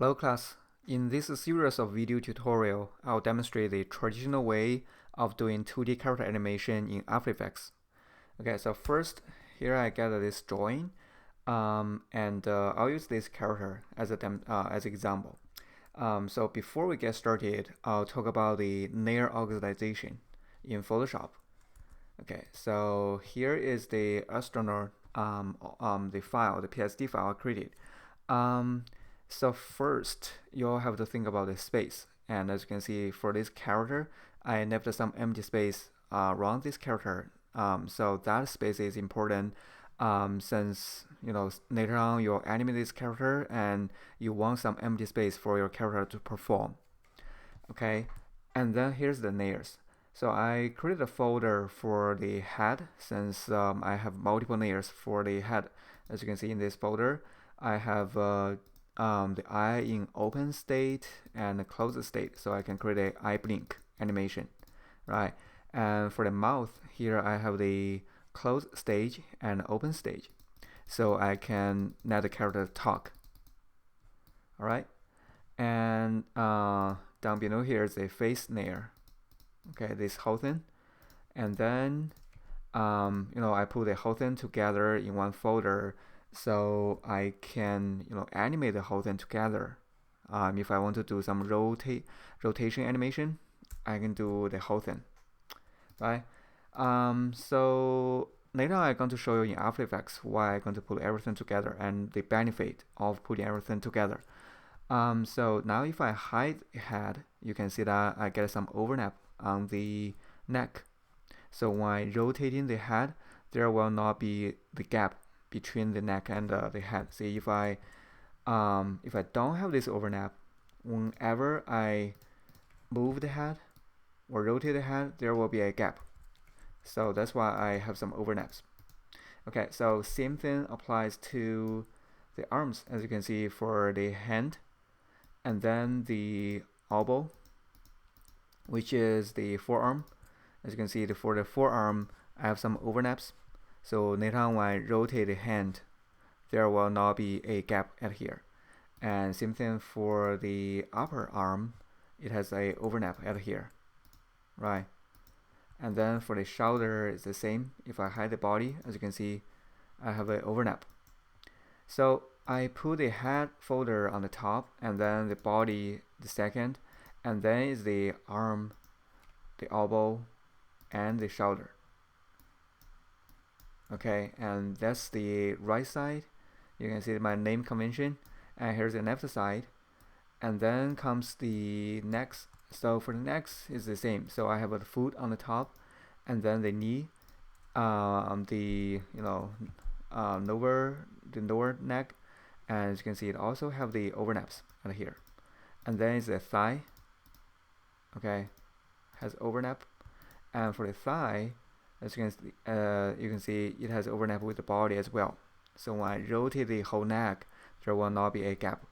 Hello class, in this series of video tutorial, I'll demonstrate the traditional way of doing 2D character animation in After Effects. Okay, so first, here I gather this drawing, and I'll use this character as as example. So before we get started, I'll talk about the layer organization in Photoshop. Okay, so here is the astronaut, the file, the PSD file I created. So first, you'll have to think about the space. And as you can see, for this character, I left some empty space around this character. So that space is important since later on you'll animate this character and you want some empty space for your character to perform. Okay, and then here's the layers. So I created a folder for the head since I have multiple layers for the head. As you can see in this folder, I have the eye in open state and closed state, so I can create a eye blink animation, right? And for the mouth, here I have the closed stage and open stage, so I can let the character talk. All right, and down below here is a face layer. Okay, this whole thing, and then I put the whole thing together in one folder so I can animate the whole thing together. If I want to do some rotation animation, I can do the whole thing, right? So later I'm going to show you in After Effects why I'm going to put everything together and the benefit of putting everything together. So now if I hide head, you can see that I get some overlap on the neck. So when rotating the head, there will not be the gap between the neck and the head. See, if I don't have this overlap, whenever I move the head or rotate the head, there will be a gap. So that's why I have some overlaps. Okay, so same thing applies to the arms, as you can see for the hand, and then the elbow, which is the forearm. As you can see, for the forearm, I have some overlaps. So later on when I rotate the hand, there will not be a gap at here. And same thing for the upper arm, it has a overlap at here, right? And then for the shoulder, it's the same. If I hide the body, as you can see, I have an overlap. So I put the head folder on the top, and then the body the second, and then is the arm, the elbow, and the shoulder. Okay, and that's the right side. You can see my name convention, and here's the left side, and then comes the next. So for the next is the same. So I have a foot on the top, and then the knee, the lower neck, and as you can see, it also have the overlaps right here, and then is the thigh. Okay, has overlap, and for the thigh, as you can see, it has overlap with the body as well. So when I rotate the whole neck, there will not be a gap.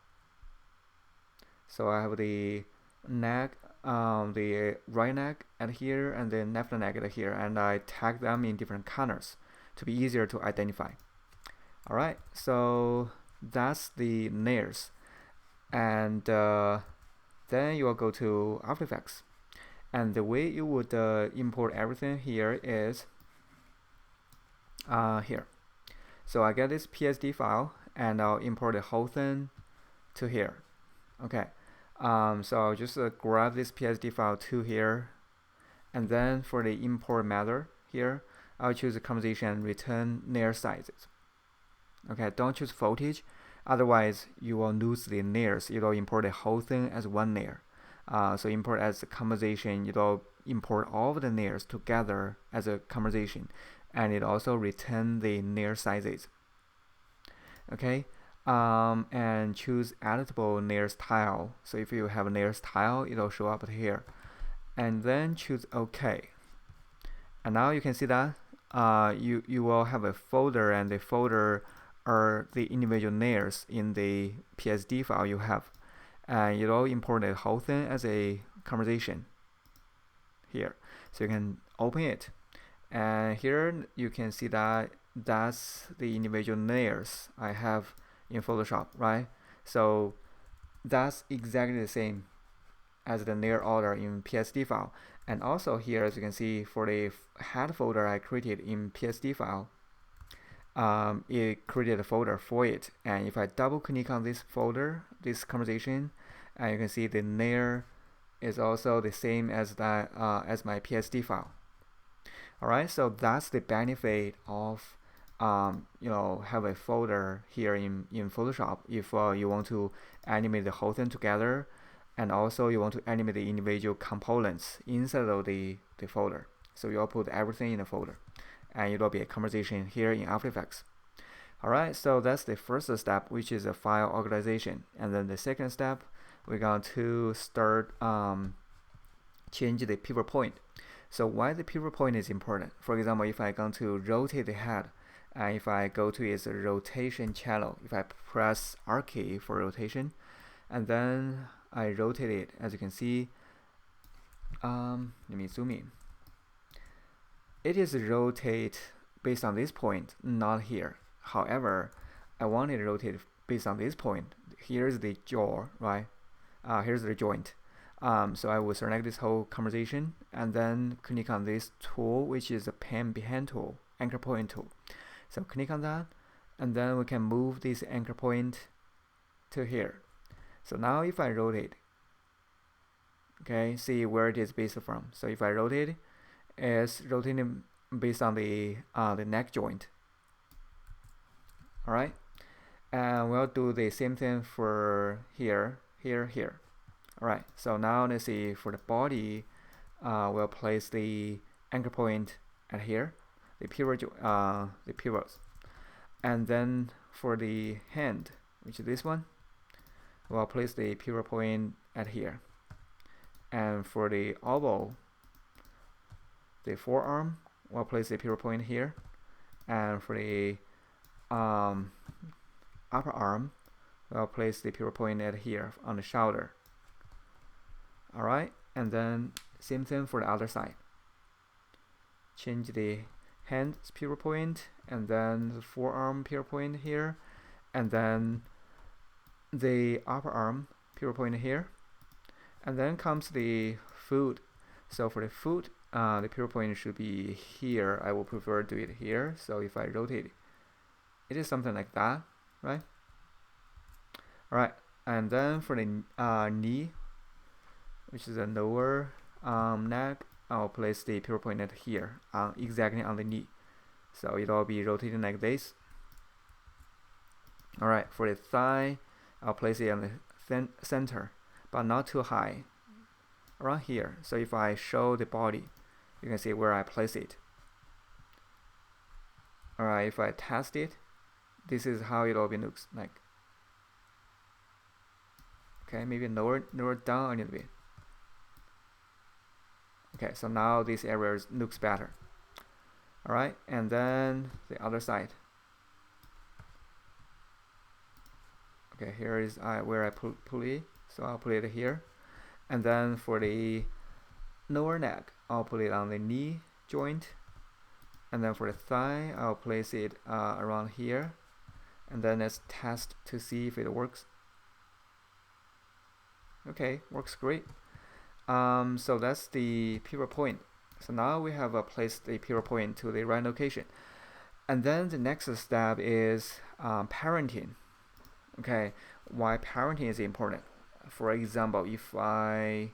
So I have the neck, the right neck at here, and the left neck at here, and I tag them in different colors to be easier to identify. All right, so that's the layers, and then you will go to After Effects. And the way you would import everything here is here. So I get this PSD file and I'll import the whole thing to here. Okay, so I'll just grab this PSD file to here, and then for the import method here, I'll choose the composition and return layer sizes. Okay, don't choose footage, otherwise you will lose the layers. You will import the whole thing as one layer. So import as a composition, it will import all of the layers together as a composition, and it also return the layer sizes. Okay, and choose editable layer style. So if you have a layer style, it will show up here, and then choose OK. And now you can see that you will have a folder, and the folder are the individual layers in the PSD file you have. And you will import the whole thing as a conversation here. So you can open it, and here you can see that that's the individual layers I have in Photoshop, right? So that's exactly the same as the near order in PSD file. And also here, as you can see, for the head folder I created in PSD file, it created a folder for it. And if I double click on this folder, this conversation, and you can see the near is also the same as that as my PSD file. All right, so that's the benefit of have a folder here in Photoshop if you want to animate the whole thing together, and also you want to animate the individual components inside of the folder. So you'll put everything in a folder, and it will be a conversation here in After Effects. Alright, so that's the first step, which is a file organization. And then the second step, we're going to start change the pivot point. So why the pivot point is important? For example, if I'm going to rotate the head, and if I go to its rotation channel, if I press R key for rotation, and then I rotate it, as you can see, let me zoom in. It is rotate based on this point, not here. However, I want it to rotate based on this point. Here's the jaw, right? Here's the joint. So I will select this whole conversation and then click on this tool, which is a pen behind tool, anchor point tool. So click on that, and then we can move this anchor point to here. So now if I rotate, okay, see where it is based from. So if I rotate, it's rotating based on the neck joint. All right, and we'll do the same thing for here. All right, so now let's see for the body, we'll place the anchor point at here, the pivots, and then for the hand, which is this one, we'll place the pivot point at here, and for the elbow, the forearm, we'll place the pivot point here, and for the upper arm, we'll place the pivot point at here on the shoulder. All right, and then same thing for the other side. Change the hand pivot point, and then the forearm pivot point here, and then the upper arm pivot point here, and then comes the foot. So for the foot, the pivot point should be here. I will prefer to do it here. So if I rotate, it is something like that, right? All right, and then for the knee, which is a lower neck, I'll place the pivot point at here, exactly on the knee. So it'll be rotating like this. All right, for the thigh, I'll place it on the center, but not too high, around here. So if I show the body, you can see where I place it. All right, if I test it, this is how it all looks like. Okay, maybe lower down a little bit. Okay, so now this area looks better. All right, and then the other side. Okay, here is where I put it. So I'll put it here. And then for the lower neck, I'll put it on the knee joint. And then for the thigh, I'll place it around here. And then let's test to see if it works. Okay, works great. So that's the pivot point. So now we have placed the pivot point to the right location. And then the next step is parenting. Okay, why parenting is important? For example, if I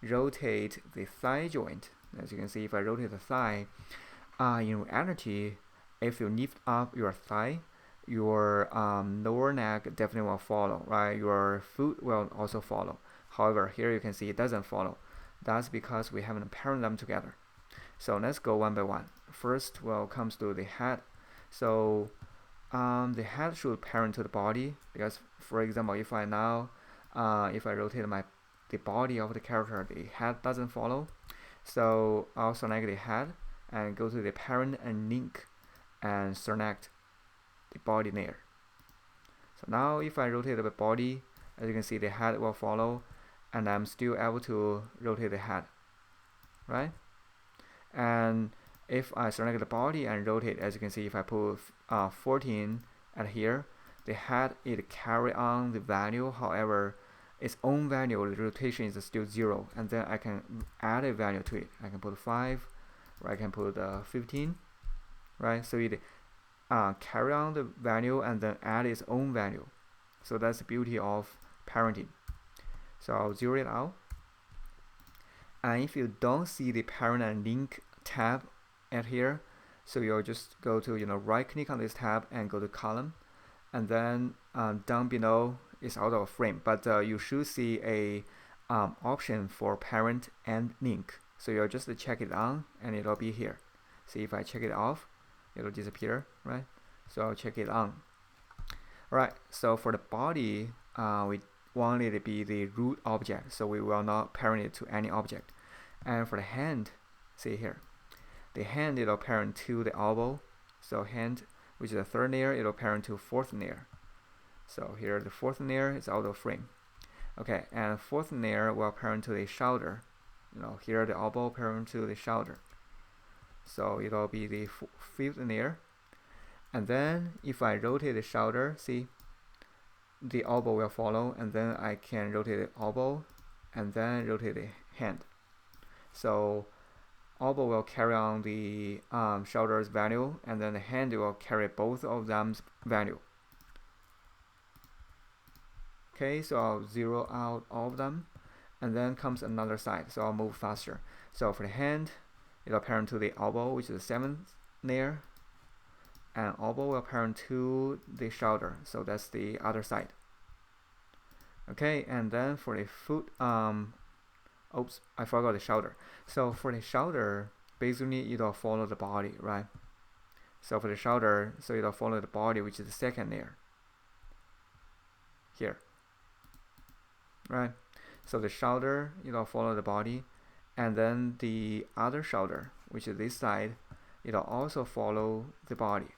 rotate the thigh joint, as you can see, if I rotate the thigh, in reality, if you lift up your thigh, your lower neck definitely will follow, right? Your foot will also follow. However, here you can see it doesn't follow. That's because we haven't paired them together. So let's go one by one. First, comes to the head. So the head should parent to the body, because, for example, if I rotate the body of the character, the head doesn't follow. So I'll select the head and go to the parent and link and select the body layer. So now if I rotate the body, as you can see, the head will follow, and I'm still able to rotate the head, right? And if I select the body and rotate, as you can see, if I put 14 at here, the head, it carry on the value. However, its own value, the rotation is still 0, and then I can add a value to it. I can put 5, or I can put 15, right? So it carry on the value and then add its own value. So that's the beauty of parenting. So I'll zero it out. And if you don't see the parent and link tab at here, so you'll just go to right click on this tab and go to column, and then down below is out of frame, but you should see a option for parent and link. So you'll just check it on and it'll be here. See, if I check it off, it'll disappear, right? So I'll check it on. Alright, so for the body, we want it to be the root object, so we will not parent it to any object. And for the hand, see here, the hand, it'll parent to the elbow. So hand, which is the third layer, it'll parent to fourth layer. So here the fourth layer is out of frame. Okay, and fourth layer will parent to the shoulder. Here the elbow parent to the shoulder. So it'll be the fifth layer. And then if I rotate the shoulder, see, the elbow will follow, and then I can rotate the elbow and then rotate the hand. So elbow will carry on the shoulder's value, and then the hand will carry both of them's value. Okay, so I'll zero out all of them, and then comes another side, so I'll move faster. So for the hand, it'll parent to the elbow, which is the seventh layer, and elbow will parent to the shoulder, so that's the other side. Okay, and then for the foot, oops, I forgot the shoulder. So for the shoulder, basically it'll follow the body, right? So for the shoulder, so it'll follow the body, which is the second layer here, right? So the shoulder, it'll follow the body, and then the other shoulder, which is this side, it'll also follow the body.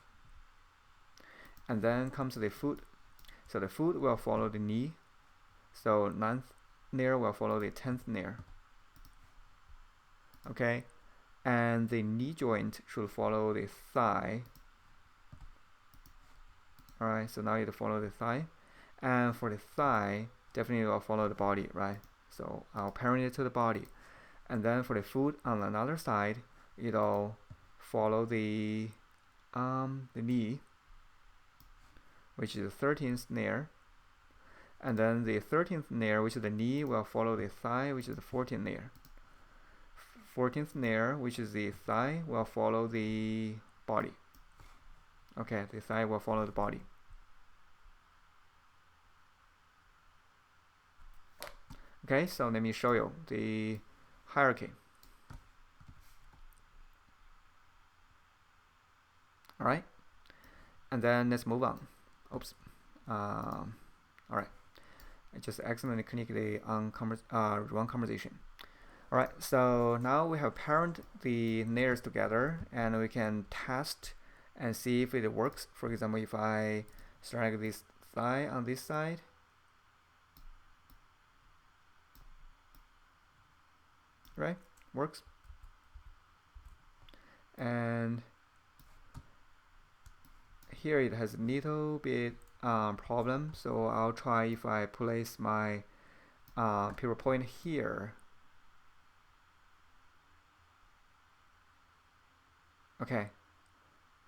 And then comes the foot. So the foot will follow the knee. So 9th layer will follow the 10th layer. Okay, and the knee joint should follow the thigh. Alright, so now you follow the thigh. And for the thigh, definitely will follow the body, right? So I'll parent it to the body. And then for the foot on another side, it'll follow the knee, which is the 13th layer. And then the 13th layer, which is the knee, will follow the thigh, which is the 14th layer. 14th layer, which is the thigh, will follow the body. Okay, the thigh will follow the body. Okay, so let me show you the hierarchy. Alright, and then let's move on. Oops. Alright, I just accidentally clicked the wrong conversation. Alright, so now we have parent the layers together, and we can test and see if it works. For example, if I select this thigh on this side, right, works. And here it has a little bit problem, so I'll try if I place my pivot point here. Okay,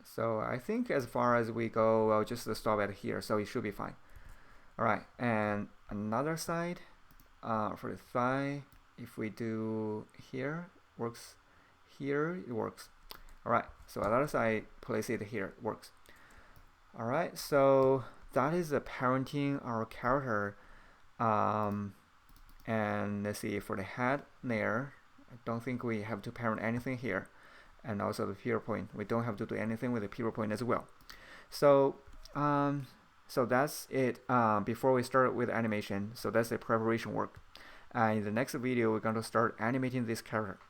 so I think as far as we go, I'll just stop at here, so it should be fine. Alright, and another side for the thigh, if we do here, works. Here, it works. Alright, so another side, place it here, works. Alright, so that is the parenting our character. And let's see, for the head layer, I don't think we have to parent anything here. And also the pivot point, we don't have to do anything with the pivot point as well. So so that's it before we start with animation. So that's the preparation work. In the next video, we're going to start animating this character.